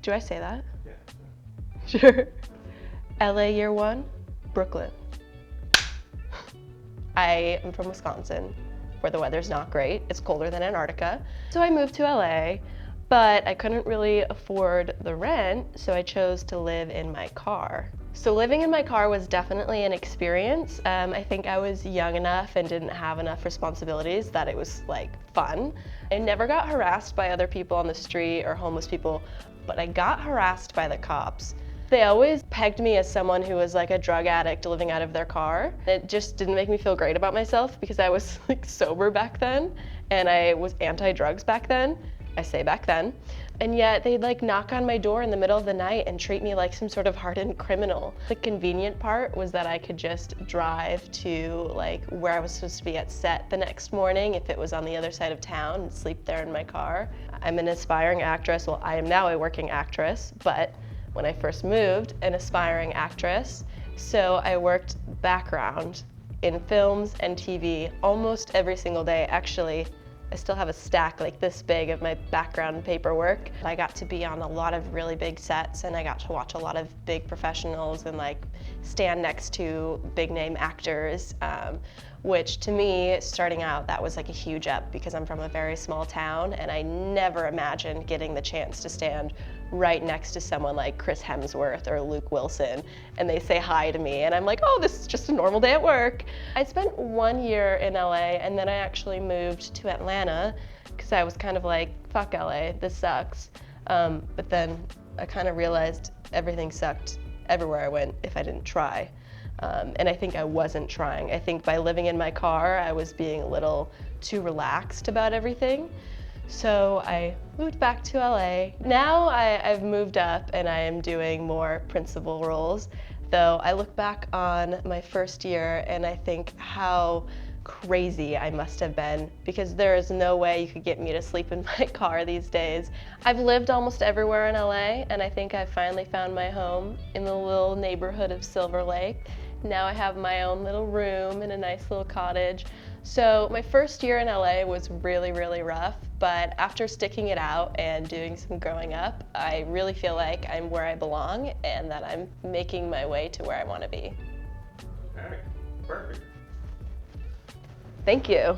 Do I say that? Yeah. Sure. LA year one, Brooklyn. I am from Wisconsin, where the weather's not great. It's colder than Antarctica. So I moved to LA, but I couldn't really afford the rent, so I chose to live in my car. So living in my car was definitely an experience. I think I was young enough and didn't have enough responsibilities that it was like fun. I never got harassed by other people on the street or homeless people, but I got harassed by the cops. They always pegged me as someone who was like a drug addict living out of their car. It just didn't make me feel great about myself because I was like sober back then and I was anti-drugs back then. I say back then. And yet they'd like knock on my door in the middle of the night and treat me like some sort of hardened criminal. The convenient part was that I could just drive to like where I was supposed to be at set the next morning if it was on the other side of town and sleep there in my car. I'm an aspiring actress. Well, I am now a working actress, but when I first moved, an aspiring actress. So I worked background in films and TV almost every single day. Actually, I still have a stack like this big of my background paperwork. I got to be on a lot of really big sets and I got to watch a lot of big professionals and like stand next to big name actors, which to me, starting out, that was like a huge up because I'm from a very small town and I never imagined getting the chance to stand right next to someone like Chris Hemsworth or Luke Wilson and they say hi to me and I'm like, oh, this is just a normal day at work. I spent 1 year in LA and then I actually moved to Atlanta because I was kind of like, fuck LA, this sucks. But then I kind of realized everything sucked everywhere I went if I didn't try. And I think I wasn't trying. I think by living in my car, I was being a little too relaxed about everything. So I moved back to LA. Now I've moved up and I am doing more principal roles, though I look back on my first year and I think how crazy I must have been because there is no way you could get me to sleep in my car these days. I've lived almost everywhere in LA and I think I've finally found my home in the little neighborhood of Silver Lake. Now I have my own little room in a nice little cottage. So my first year in LA was really, really rough, but after sticking it out and doing some growing up, I really feel like I'm where I belong and that I'm making my way to where I want to be. All right, perfect. Thank you.